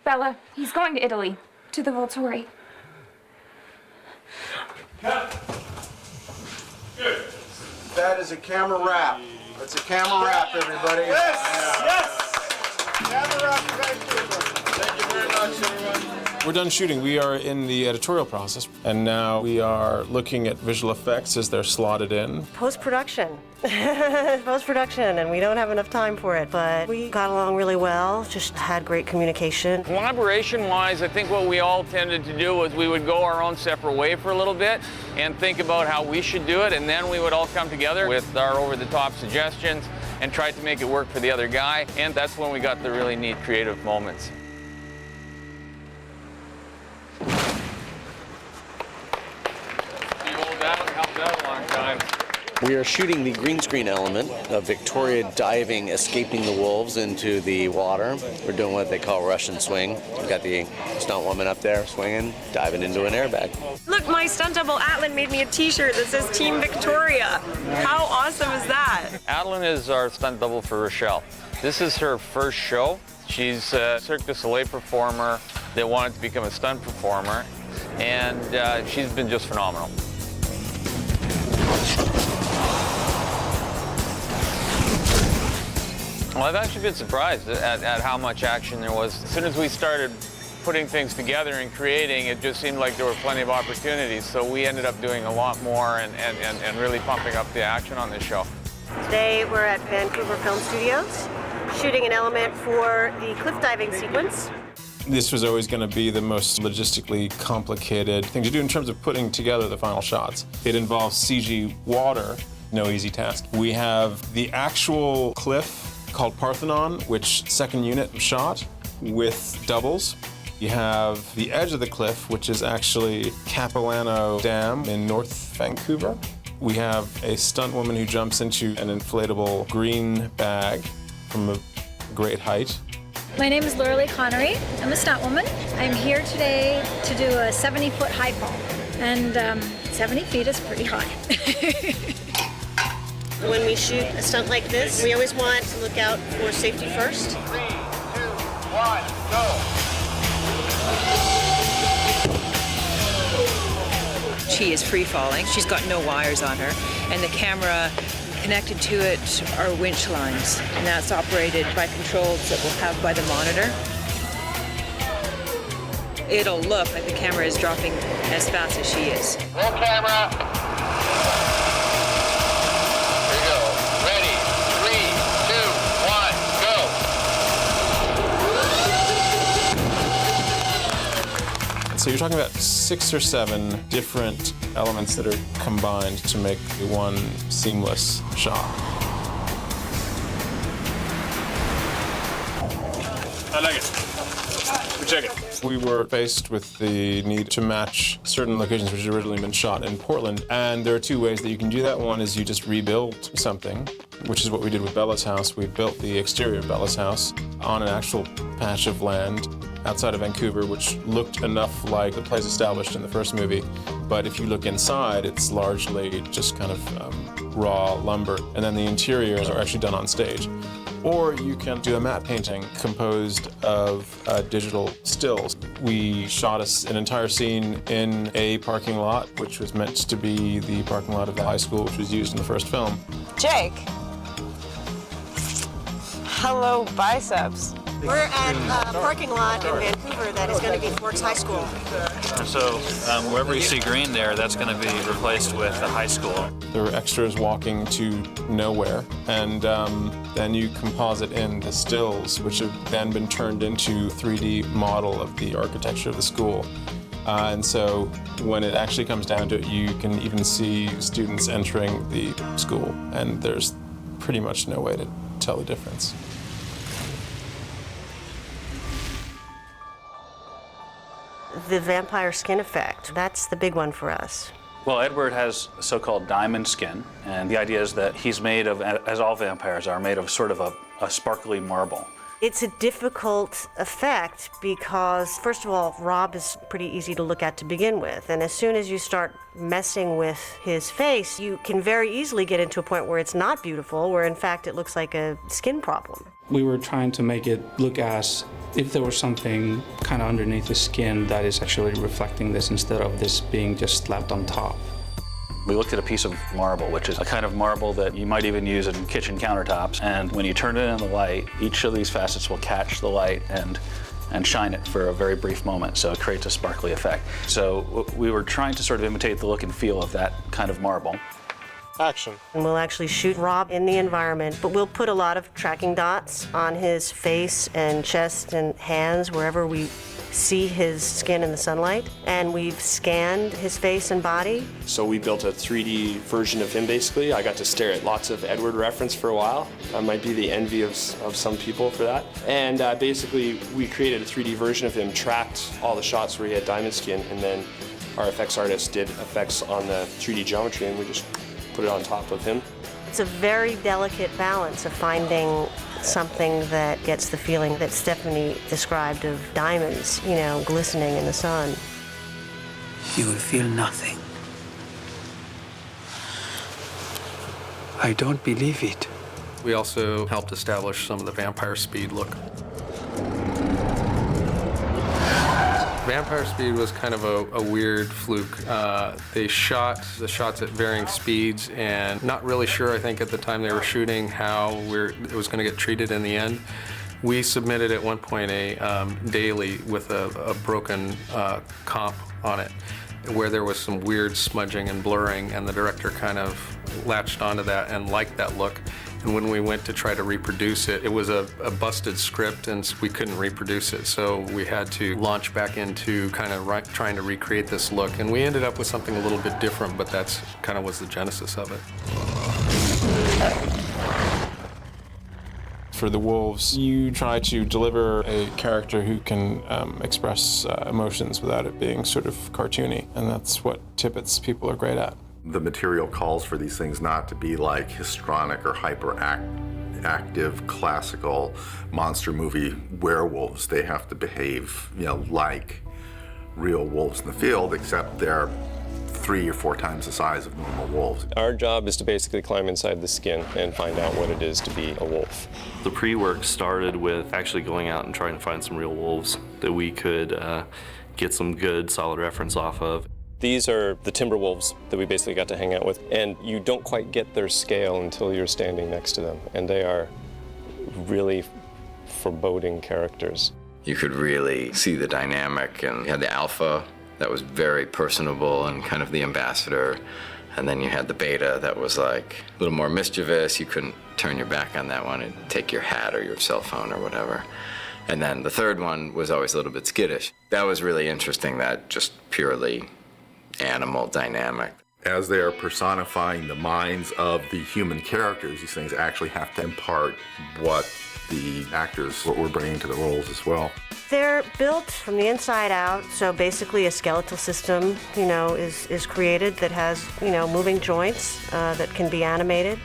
Bella, he's going to Italy, to the Volturi. Cut. Good. That is a camera wrap. That's a camera wrap, everybody. Yes! Yes! Camera wrap, thank you very much, everyone. We're done shooting. We are in the editorial process, and now we are looking at visual effects as they're slotted in. Post-production. Post-production, and we don't have enough time for it, but we got along really well, just had great communication. Collaboration-wise, I think what we all tended to do was we would go our own separate way for a little bit and think about how we should do it, and then we would all come together with our over-the-top suggestions and try to make it work for the other guy, and that's when we got the really neat creative moments. Helped out a long time. We are shooting the green screen element of Victoria diving, escaping the wolves into the water. We're doing what they call Russian swing. We've got the stunt woman up there swinging, diving into an airbag. Look, my stunt double Atlin made me a t-shirt that says Team Victoria. How awesome is that? Atlin is our stunt double for Rochelle. This is her first show. She's a Cirque du Soleil performer that wanted to become a stunt performer, and she's been just phenomenal. Well, I've actually been surprised at how much action there was. As soon as we started putting things together and creating, it just seemed like there were plenty of opportunities. So we ended up doing a lot more and really pumping up the action on this show. Today we're at Vancouver Film Studios, shooting an element for the cliff diving sequence. This was always going to be the most logistically complicated thing to do in terms of putting together the final shots. It involves CG water, no easy task. We have the actual cliff called Parthenon, which second unit shot with doubles. You have the edge of the cliff, which is actually Capilano Dam in North Vancouver. We have a stunt woman who jumps into an inflatable green bag from a great height. My name is Laura Lee Connery. I'm a stunt woman. I'm here today to do a 70-foot high fall. And 70 feet is pretty high. When we shoot a stunt like this, we always want to look out for safety first. 3, 2, 1, go. She is free falling. She's got no wires on her, and the camera connected to it are winch lines, and that's operated by controls that we'll have by the monitor. It'll look like the camera is dropping as fast as she is. Roll camera. Here you go. Ready. 3, 2, 1, go. So you're talking about 6 or 7 different elements that are combined to make one seamless shot. I like it. We check it. We were faced with the need to match certain locations which had originally been shot in Portland, and there are 2 ways that you can do that. One is you just rebuild something, which is what we did with Bella's house. We built the exterior of Bella's house on an actual patch of land outside of Vancouver, which looked enough like the place established in the first movie. But if you look inside, it's largely just kind of raw lumber. And then the interiors are actually done on stage. Or you can do a matte painting composed of digital stills. We shot an entire scene in a parking lot, which was meant to be the parking lot of the high school, which was used in the first film. Jake. Hello, biceps. We're at a parking lot in Vancouver that is going to be Forks High School. So wherever you see green there, that's going to be replaced with the high school. There were extras walking to nowhere, and then you composite in the stills, which have then been turned into 3D model of the architecture of the school. And so when it actually comes down to it, you can even see students entering the school, and there's pretty much no way to tell the difference. The vampire skin effect, that's the big one for us. Well, Edward has so-called diamond skin, and the idea is that he's made of, as all vampires are, made of sort of a sparkly marble. It's a difficult effect because, first of all, Rob is pretty easy to look at to begin with. And as soon as you start messing with his face, you can very easily get into a point where it's not beautiful, where in fact it looks like a skin problem. We were trying to make it look as if there was something kind of underneath the skin that is actually reflecting this instead of this being just slapped on top. We looked at a piece of marble, which is a kind of marble that you might even use in kitchen countertops. And when you turn it in the light, each of these facets will catch the light and shine it for a very brief moment, so it creates a sparkly effect. So we were trying to sort of imitate the look and feel of that kind of marble. Action. And we'll actually shoot Rob in the environment, but we'll put a lot of tracking dots on his face and chest and hands wherever we see his skin in the sunlight. And we've scanned his face and body. So we built a 3D version of him, basically. I got to stare at lots of Edward reference for a while. I might be the envy of some people for that. And basically, we created a 3D version of him, tracked all the shots where he had diamond skin, and then our effects artist did effects on the 3D geometry, and we just put it on top of him. It's a very delicate balance of finding something that gets the feeling that Stephanie described of diamonds, you know, glistening in the sun. You will feel nothing. I don't believe it. We also helped establish some of the vampire speed look. Vampire Speed was kind of a weird fluke. They shot the shots at varying speeds, and not really sure, I think, at the time they were shooting how it was going to get treated in the end. We submitted at one point a daily with a broken comp on it, where there was some weird smudging and blurring, and the director kind of latched onto that and liked that look. And when we went to try to reproduce it, it was a busted script, and we couldn't reproduce it. So we had to launch back into kind of trying to recreate this look. And we ended up with something a little bit different, but that's kind of was the genesis of it. For the wolves, you try to deliver a character who can express emotions without it being sort of cartoony. And that's what Tippett's people are great at. The material calls for these things not to be like histrionic or hyperactive classical monster movie werewolves. They have to behave, you know, like real wolves in the field, except they're 3 or 4 times the size of normal wolves. Our job is to basically climb inside the skin and find out what it is to be a wolf. The pre-work started with actually going out and trying to find some real wolves that we could get some good, solid reference off of. These are the timber wolves that we basically got to hang out with, and you don't quite get their scale until you're standing next to them, and they are really foreboding characters. You could really see the dynamic, and you had the alpha that was very personable and kind of the ambassador, and then you had the beta that was like a little more mischievous. You couldn't turn your back on that one and take your hat or your cell phone or whatever. And then the third one was always a little bit skittish. That was really interesting, that just purely animal dynamic. As they are personifying the minds of the human characters, these things actually have to impart what the actors were bringing to the roles as well. They're built from the inside out, so basically a skeletal system, you know, is created that has, you know, moving joints that can be animated.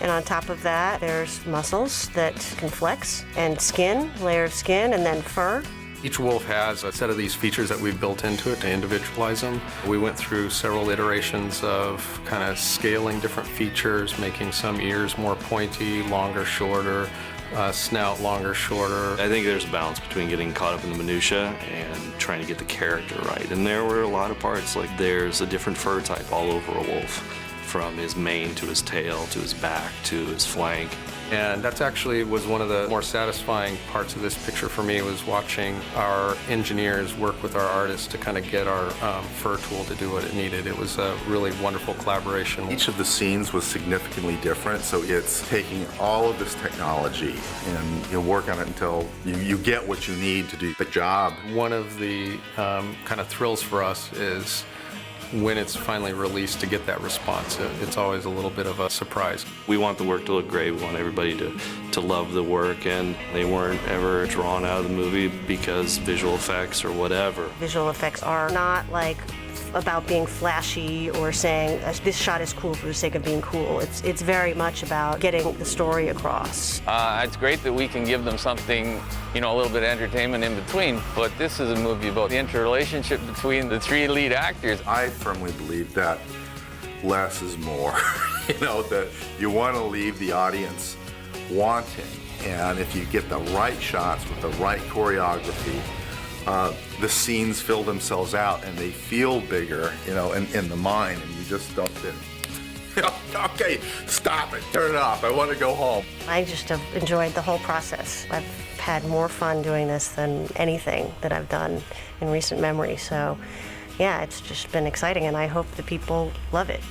And on top of that, there's muscles that can flex, and skin, layer of skin, and then fur. Each wolf has a set of these features that we've built into it to individualize them. We went through several iterations of kind of scaling different features, making some ears more pointy, longer, shorter, snout longer, shorter. I think there's a balance between getting caught up in the minutia and trying to get the character right. And there were a lot of parts, like there's a different fur type all over a wolf, from his mane to his tail to his back to his flank. And that's actually was one of the more satisfying parts of this picture for me, was watching our engineers work with our artists to kind of get our fur tool to do what it needed. It was a really wonderful collaboration. Each of the scenes was significantly different, so it's taking all of this technology and you work on it until you get what you need to do the job. One of the kind of thrills for us is when it's finally released, to get that response. It's always a little bit of a surprise. We want the work to look great. We want everybody to love the work, and they weren't ever drawn out of the movie because visual effects or whatever. Visual effects are not like about being flashy or saying this shot is cool for the sake of being cool. It's very much about getting the story across. It's great that we can give them something, you know, a little bit of entertainment in between, but this is a movie about the interrelationship between the 3 lead actors. I firmly believe that less is more. You know, that you want to leave the audience wanting And if you get the right shots with the right choreography, the scenes fill themselves out and they feel bigger, you know, in the mind, and you just don't think, okay, stop it, turn it off, I want to go home. I just have enjoyed the whole process. I've had more fun doing this than anything that I've done in recent memory. So yeah, it's just been exciting, and I hope the people love it.